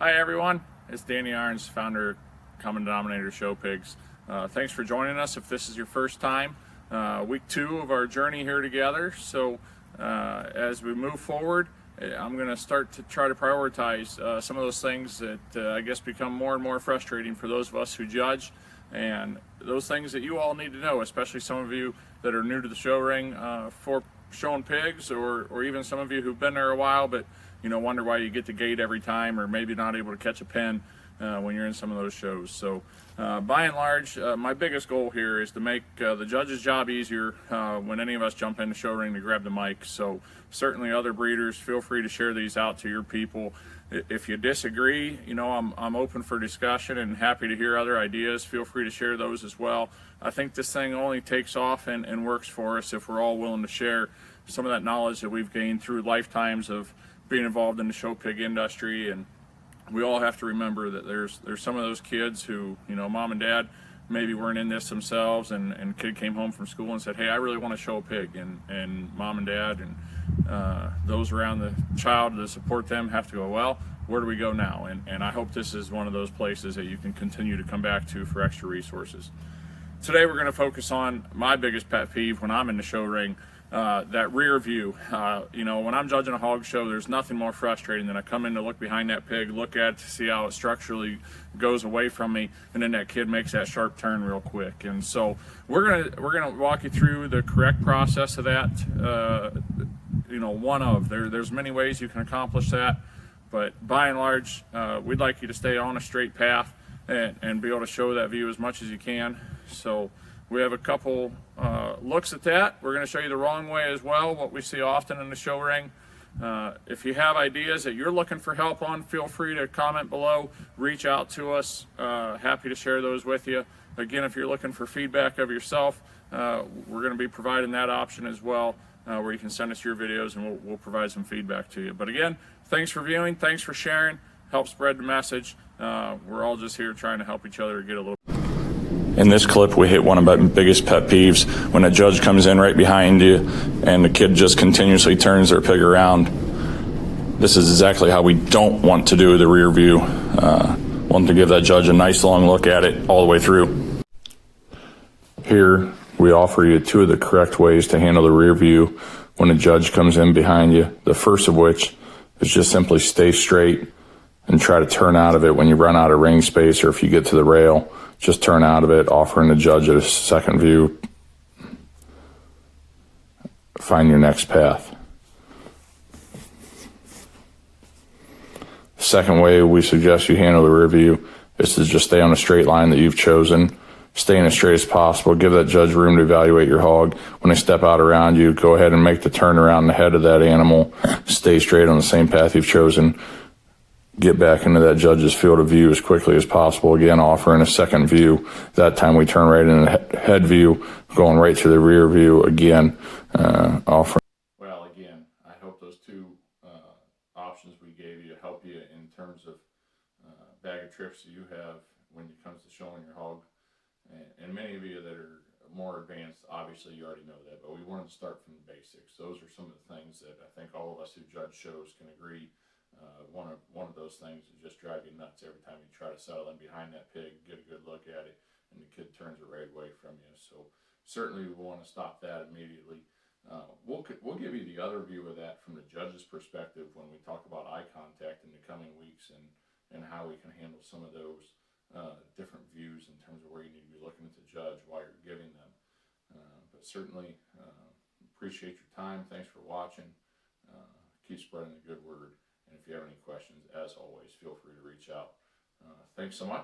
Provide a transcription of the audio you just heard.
Hi everyone, it's Danny Arns, founder of Common Denominator Show Pigs. Thanks for joining us if this is your first time. Week 2 of our journey here together. So as we move forward, I'm going to start to try to prioritize some of those things that I guess become more and more frustrating for those of us who judge, and those things that you all need to know, especially some of you that are new to the show ring for showing pigs, or even some of you who've been there a while but wonder why you get the gate every time, or maybe not able to catch a pen when you're in some of those shows. So by and large, my biggest goal here is to make the judge's job easier when any of us jump in the show ring to grab the mic. So certainly other breeders, feel free to share these out to your people. If you disagree, I'm open for discussion and happy to hear other ideas. Feel free to share those as well. I think this thing only takes off and works for us if we're all willing to share some of that knowledge that we've gained through lifetimes of being involved in the show pig industry. And we all have to remember that there's some of those kids who, mom and dad maybe weren't in this themselves, and kid came home from school and said, hey, I really want to show a pig, and mom and dad and those around the child to support them have to go, well, where do we go now? And I hope this is one of those places that you can continue to come back to for extra resources. Today we're going to focus on my biggest pet peeve when I'm in the show ring, that rear view. When I'm judging a hog show, there's nothing more frustrating than I come in to look behind that pig, look at it to see how it structurally goes away from me, and then that kid makes that sharp turn real quick. And so we're gonna walk you through the correct process of that. There's many ways you can accomplish that, but by and large, we'd like you to stay on a straight path and be able to show that view as much as you can. So we have a couple looks at that. We're going to show you the wrong way as well, what we see often in the show ring. If you have ideas that you're looking for help on, feel free to comment below, reach out to us. Happy to share those with you. Again, if you're looking for feedback of yourself, we're going to be providing that option as well, where you can send us your videos and we'll provide some feedback to you. But again, thanks for viewing, thanks for sharing, help spread the message. We're all just here trying to help each other get a little. In this clip, we hit one of my biggest pet peeves, when a judge comes in right behind you and the kid just continuously turns their pig around. This is exactly how we don't want to do the rear view. Want to give that judge a nice long look at it all the way through. Here, we offer you 2 of the correct ways to handle the rear view when a judge comes in behind you. The first of which is just simply stay straight and try to turn out of it when you run out of ring space, or if you get to the rail. Just turn out of it, offering the judge a second view. Find your next path. The second way we suggest you handle the rear view is to just stay on a straight line that you've chosen. Stay as straight as possible. Give that judge room to evaluate your hog. When they step out around you, go ahead and make the turn around the head of that animal. Stay straight on the same path you've chosen. Get back into that judge's field of view as quickly as possible. Again, offering a second view. That time we turn right into the head view, going right to the rear view again, offering. Well, again, I hope those 2 options we gave you help you in terms of bag of tricks that you have when it comes to showing your hog. And many of you that are more advanced, obviously you already know that, but we wanted to start from the basics. Those are some of the things that I think all of us who judge shows can agree. One of those things is just drive you nuts every time you try to settle in behind that pig, get a good look at it, and the kid turns it right away from you. So certainly we want to stop that immediately. We'll give you the other view of that from the judge's perspective when we talk about eye contact in the coming weeks, and how we can handle some of those different views in terms of where you need to be looking at the judge while you're giving them. But certainly appreciate your time. Thanks for watching. Keep spreading the good word. And if you have any questions, as always, feel free to reach out. Thanks so much.